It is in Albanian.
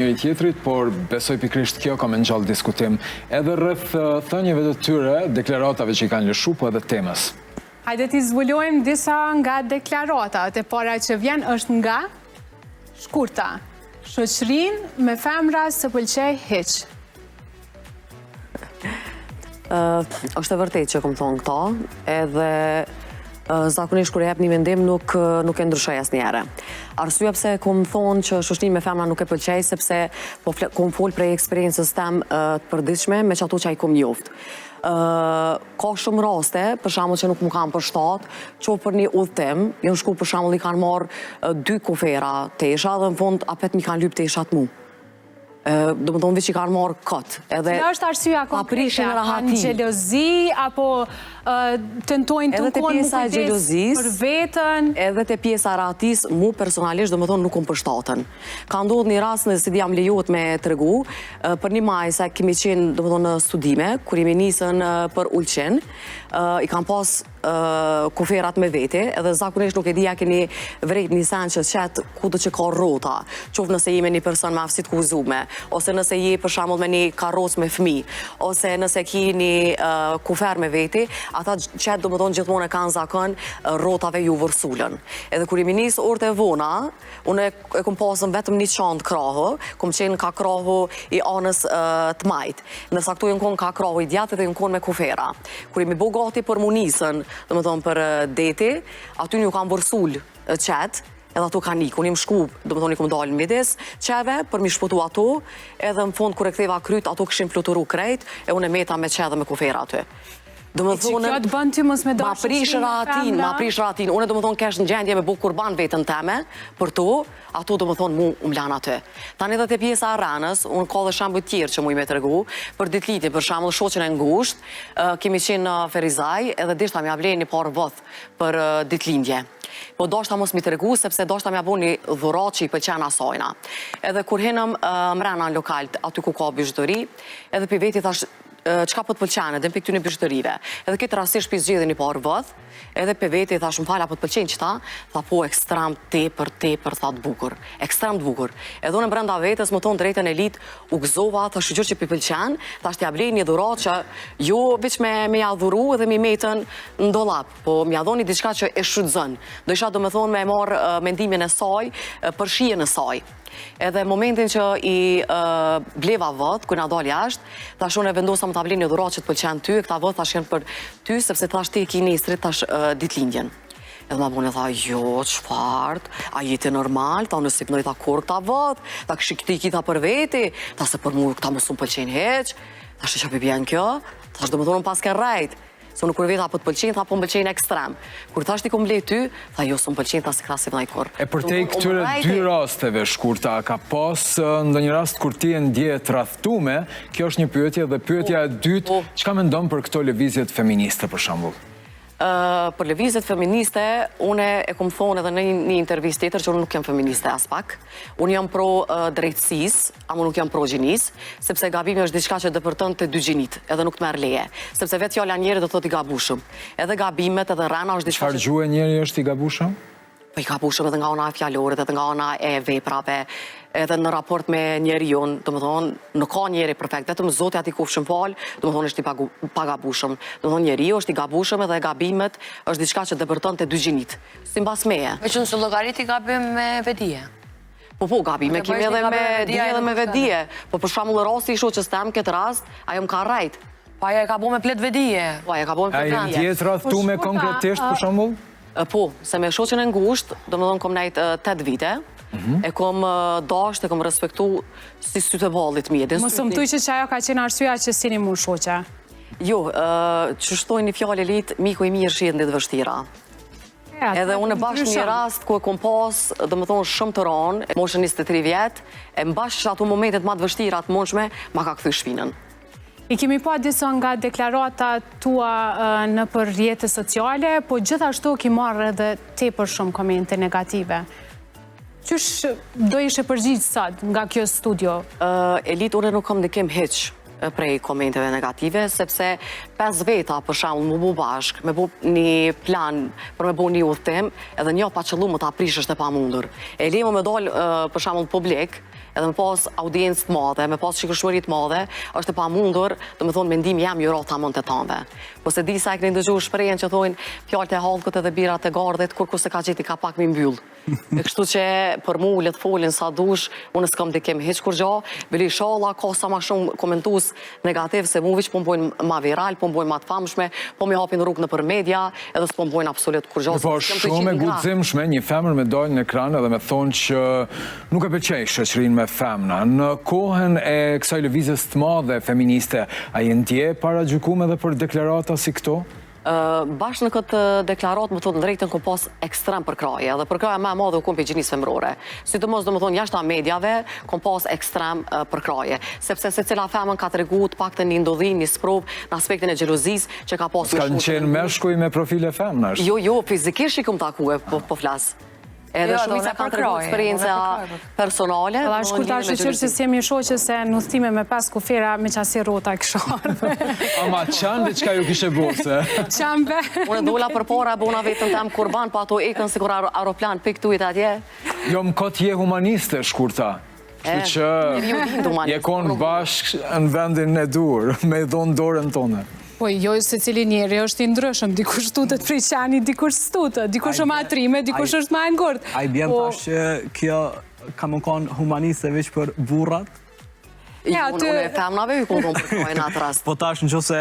njëri tjetrit, por besoj pikrisht kjo ka më ngjall diskutim edhe rreth thënieve të tyre, deklaratave që i kanë lëshu, po edhe temës. Hajde t'i zbulojmë disa nga deklaratat. E para që vjen është nga shkurta. Shoqërinë me femra së pëlqej hiç. Është e vërtetë që kom thonë këto, edhe zakonisht kur e jep një mendim nuk e ndryshoj asnjëherë. Arsyeja pse kom thonë që shoqërinë me femra nuk e pëlqej sepse kom fol për eksperiencës tem të përditshme me çato që ai kom njoft. Ka shumë raste, për shembull që nuk më kanë përshtat, që për një udhtim, jam shku për shembull i kanë marrë 2 kufera tesha dhe në fund apet mi kanë lyp teshat mu. Do më thonë veç i kanë marrë këtë. Cila është arsyeja konkrete? Kanë xhelozi apo tentojnë të konë më kujdes për veten? Edhe te pjesa e rahatis, mu personalisht do më thonë nuk kom përshtatën. Ka ndodhur një rast në si jam lejohet me tregu, për një maj sa kemi qenë do më thonë në studime, kur jemi nisën për Ulqin, i kam pas kuferat me vete, edhe zakonisht nuk e dija keni vrejt një sen që qëtë kudo që ka rrota, qoftë nëse jemi një person me aftësi të kuzume, ose nëse je për shembull me një karroc me fëmijë, ose nëse ki një kufer me vete, ata qëtë do më thonë gjithmonë e kanë zakon rrotave ju vërsulën. Edhe kur jemi nisë orët e vona, unë e kom pasën vetëm një çantë krahë, kom qenë ka krahë i anës të majtë. Nësa këtu jënë konë ka krahë i djatë dhe jënë konë me kufera. Kur jemi bo gati për munisën, do më thonë për deti, aty një kam vërsul qëtë, edhe ato ka nikë. Unë im shku, do më thonë i kom dalë në midis qeve, për mi shputu ato, edhe në fund kur e ktheva kryt, ato këshim fluturu krejt, e unë e meta me qe dhe me kufera aty. Do më thonë, që kjo të bënd ty mos me ma prish ratin, unë do më thonë kesh në gjendje me bu kurban vetën teme, për to, ato do më thonë mu mlan aty. Tani edhe te pjesa e ranës, unë ka dhe shambull tjerë që mu i me të regu, për ditliti, për shambull shoqen e ngusht, kemi qenë në Ferizaj, edhe dishta mi avlej një parë vëth për ditlindje. Po doshta mos mi të regu, sepse doshta mi abo një dhurat që i pëlqen asajna. Edhe kur hinëm mrena në lokal, aty ku ka bizhdori, edhe për veti thash, qka po të pëlqenë, edhe në për këtyne bizhdorive. Edhe këtë rasisht për zgjidhe një parë vëth, edhe për veti thash më falja po të pëlqenë qëta, tha po ekstrem tepër, tha të bukur, ekstrem të bukur. Edhe unë brenda vetës më tonë drejtën e litë, u gëzova, tha shqyqyr që për pëlqenë, tha shtja blej një dhurat që jo veç me ja dhuru edhe mi metën në dolap, po mi adhoni diçka që e shrydzën. Do isha do me thonë me marë mendimin e saj, për shijen e saj. Edhe momentin që i bleva vët, kër nga dalë jashtë, thash unë e vendosa më të blej një dhurat që të pëlqen ty, e këta vët thash jenë për ty, sepse thash ti e ki nesrit, thash ditlindjen. Edhe ma bune tha, jo, qfart, a jeti normal, ta unë sipnoj ta kur këta vët, ta këshik ti kita për veti, ta se për mu këta mësum pëlqen heq, thash që që përbjen kjo, thash do më thonë pas ke rajt. Se unë kur veta po të pëlqen, tha po më pëlqen ekstrem. Kur thash ti kom blej ty, tha jo së më pëlqen, tha se krasi vënaj kur. E për te i këtyre 2 rasteve shkurta, ka pas ndë një rast kur ti e ndje të rathtume, kjo është një pyetje dhe pyetja e dytë, çka mendon për këto lëvizjet feministe për shembull? Për lëvizjet feministe, une e kom thonë edhe në një intervjist tjetër që unë nuk jam feministe as pak. Unë jam pro drejtësis, ama nuk jam pro gjinis, sepse gabimi është diçka që dëpërtën të 2 gjinit, edhe nuk të merë leje. Sepse vetë fjalla njeri do të i gabushëm. Edhe gabimet, edhe rana është diçka që... Çfarë gjuhë njeri është i gabushëm? Po i gabushëm edhe nga ona e fjallorit, edhe nga ona e veprave, edhe në raport me njeri jonë, do më thonë, nuk ka njeri perfekt, vetëm Zoti ati kufshëm falë, do më thonë është i pagabushëm. Do më thonë njeri është i gabushëm edhe gabimet është diçka që dëpërton të 2 gjinit. Si mbas meje. Me që nësë logarit i gabim me vedije? Po, gabime kemi edhe me dije edhe me vedije. Po për shembull rasti i shoqës tem këtë rast, ajo më ka rrajt. Pa ajo e ka bo me plet vedije? Po, ajo e ka bo me plet vedije. A i ndjetë rathtume konkretisht për shembull? Po, se me shoqën e ngusht, do më thonë kom nejt 8 vite, e kom dasht, e kom respektu si sytë e ballit mi. Mos më thuj që ajo ka qenë arsyeja që si një mu shoqa? Jo, që shtoj një fjallë e litë, miku i mirë shihet në ditë vështira. Edhe unë e bashkë një rast ku e kom pas, do më thonë shumë të ronë, moshën 23 vjetë, e më bashkë ato momentet ma të vështira të moshme, ma ka këthy shpinën. I kemi pa disa nga deklarata tua në për rrjetet sociale, po gjithashtu ki marrë edhe tepër shumë komente negative. Qysh do ishe përgjigjë sot nga kjo studio? Elit, unë nuk kam ndikim hiq prej komenteve negative, sepse 5 veta për shembull më bu bashk, me bu një plan për me bu një udhtim, edhe një pa qëllu më ta prish është e pamundur. E lemo me dal për shembull publik, edhe me pas audiencë të madhe, me pas shikueshmëri të madhe, është e pamundur, domethënë mendimi jam ju rota mund të tanve. Po se di sa e keni dëgjuar shprehjen që thonë fjalët e hallkut edhe birat e gardhit, kur se ka gjeti ka pak mi mbyll. E kështu që për mu le të folin sa dush, unë s'kam dikem hiç kur gjë, bili inshallah ka sa më shumë komentues negativ se mu veç po mbojnë ma viral, po mbojnë ma të famshme, po më hapin rrugë nëpër media, edhe s'po mbojnë absolut kur gjë. Po shumë e guximshme një femër me dalë në ekran edhe me thonë që nuk e pëlqej shoqërinë me femna. Në kohën e kësaj lëvizjes të madhe feministe, a je ndje paragjykuar edhe për deklarata si këto? Bashkë në këtë deklarat, më thotë në drejtën kom pas ekstrem përkraje, dhe përkraja më e madhe u kom për gjinisë femrore. Sidomos do më thonë jashtë mediave, kom pas ekstrem përkraje. Sepse se cila femën ka të regu të pak të një ndodhin, një sprov në aspektin e gjelozis që ka pas... Ska në qenë meshkuj me profile femnash? Jo, fizikisht i kom takue, po flasë. Edhe shumica kanë të regu eksperienca personale. Edhe shkur ta shqyqyrë që si jemi shoqë se në udhtime me 5 kufira me qasi rota kësharë. Ama qanë dhe qka ju kishe bose? Qambe. Unë dola për para, bona vetën tem kurban, pa ato ikën si kur aeroplan piktuit atje. Jo, më këtë je humaniste, shkurta. Që që je konë bashkë në vendin e dur, me dhonë dorën tonë. Po jo se cili njeri është i ndryshëm, dikush tutet prej qani, dikush stutet, dikush është ma trime, dikush është ma ngurt. A i bjen tash që kjo ka më konë humaniste veç për burrat? Unë e femnave ju këmë për kojnë atë rast. Po tash në qëse...